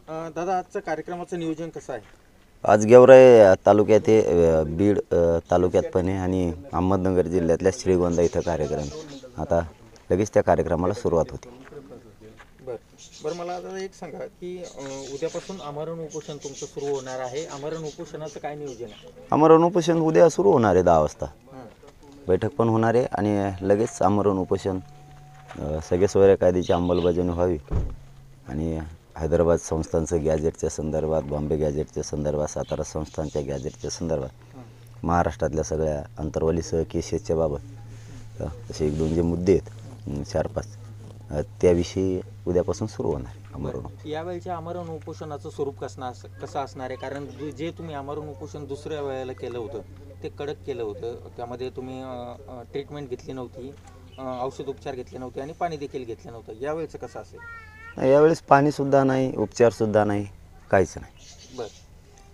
दादा आजचं कार्यक्रमाचं नियोजन कसं आहे? आज गेवराई तालुक्यात बीड तालुक्यात पण आहे आणि अहमदनगर जिल्ह्यातल्या श्रीगोंदा इथं कार्यक्रम आता लगेच त्या कार्यक्रमाला सुरुवात होती। बरं मला आता एक सांगा की उद्यापासून आमरण उपोषण तुमचं सुरू होणार आहे। आमरण उपोषणाचं काय नियोजन आहे? आमरण उपोषण उद्या सुरू होणार आहे 10 वाजता। बैठक पण होणार आहे आणि लगेच आमरण उपोषण सगळे सोयरे कायद्याची अंमलबजावणी व्हावी आणि हैदराबाद संस्थांचं गॅजेटच्या संदर्भात, बॉम्बे गॅजेटच्या संदर्भात, सातारा संस्थांच्या गॅजेटच्या संदर्भात, महाराष्ट्रातल्या सगळ्या अंतर्वालीसह केसेसच्या बाबत असे 1-2 जे मुद्दे आहेत 4-5 त्याविषयी उद्यापासून सुरू होणार आमरण। यावेळच्या आमरण उपोषणाचं स्वरूप कसं असणार आहे? कारण जे तुम्ही आमरण उपोषण दुसऱ्या वेळेला केलं होतं ते कडक केलं होतं, त्यामध्ये तुम्ही ट्रीटमेंट घेतली नव्हती, औषध उपचार घेतले नव्हते आणि पाणी देखील घेतलं नव्हतं। यावेळेचं कसं असेल? यावेळेस पाणीसुद्धा नाही, उपचारसुद्धा नाही, काहीच नाही। बरं,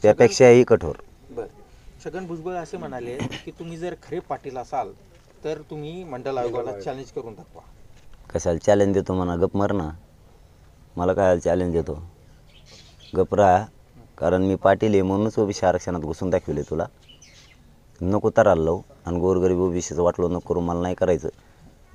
त्यापेक्षाही कठोर। बरं, छगन भुजबळ असे म्हणाले की तुम्ही जर खरे पाटील असाल तर तुम्ही मंडल आयोगाला चॅलेंज करून दाखवा। कशाला चॅलेंज देतो म्हणा? गप मर ना, मला काय चॅलेंज देतो? गप राहा, कारण मी पाटील आहे म्हणूनच ओबीसी आरक्षणात घुसून दाखविले तुला। नको तराला लावू आणि गोरगरीब ओबीसीचं वाटलं नको करून मला नाही करायचं।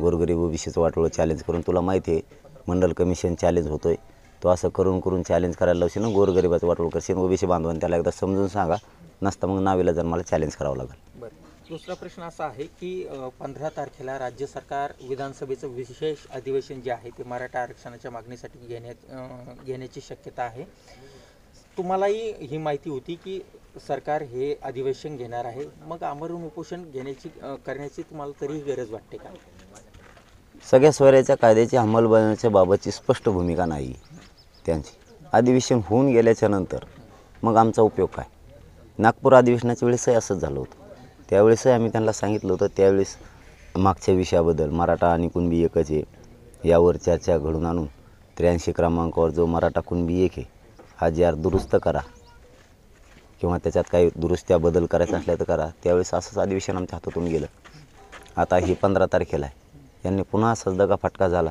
गोरगरीब ओबीसीचं वाटलं चॅलेंज करून तुला माहिती आहे मंडल कमिशन चॅलेंज होतोय, तो असं करून करून चॅलेंज करायला लावशील ना, गोरगरिबाचं वाटोळ करशील, ओबीसी बांधवांनी त्याला एकदा समजून सांगा, नसता मग नावीला जर मला चॅलेंज करावं लागेल। बरं, दुसरा प्रश्न असा आहे की 15 तारखेला राज्य सरकार विधानसभेचं विशेष अधिवेशन जे आहे ते मराठा आरक्षणाच्या मागणीसाठी घेण्याची शक्यता आहे। तुम्हालाही ही माहिती होती की सरकार हे अधिवेशन घेणार आहे, मग आमरण उपोषण करण्याची तुम्हाला तरीही गरज वाटते का? सगळ्या सोयऱ्याच्या कायद्याची अंमलबजावणीच्या बाबतची स्पष्ट भूमिका नाही त्यांची। अधिवेशन होऊन गेल्याच्या नंतर मग आमचा उपयोग काय? नागपूर अधिवेशनाच्या वेळेसही असंच झालं होतं, त्यावेळेसही आम्ही त्यांना सांगितलं होतं, त्यावेळेस मागच्या विषयाबद्दल मराठा आणि कुणबी एकच आहे यावर चर्चा घडून आणून 83 क्रमांकावर जो मराठा कुणबी एक आहे हा जी दुरुस्त करा किंवा त्याच्यात काही दुरुस्त्या बदल करायचा असल्या तर करा। त्यावेळेस असंच अधिवेशन आमच्या हातातून गेलं। आता ही 15 तारखेला आहे, यांनी पुन्हा असाच दगाफटका झाला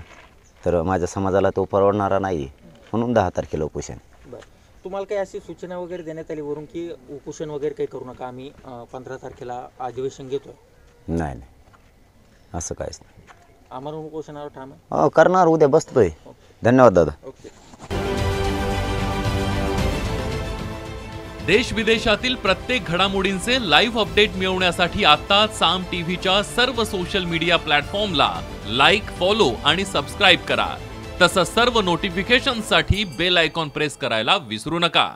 तर माझ्या समाजाला तो परवडणारा नाही आहे, म्हणून 10 तारखेला उपोषण। बरं, तुम्हाला काही अशी सूचना वगैरे देण्यात आली वरून की उपोषण वगैरे काही करू नका, आम्ही 15 तारखेला अधिवेशन घेतोय? नाही, असं काहीच नाही। आमरण उपोषणावर ठाम आहे? करणार, उद्या बसतोय। धन्यवाद दादा। ओके। देश विदेशातील प्रत्येक घडामोडींचे लाईव्ह अपडेट मिळवण्यासाठी आता साम टीव्हीच्या सर्व सोशल मीडिया प्लॅटफॉर्मला लाईक, फॉलो आणि सबस्क्राईब करा। तसंच सर्व नोटिफिकेशनसाठी बेल आयकॉन प्रेस करायला विसरू नका।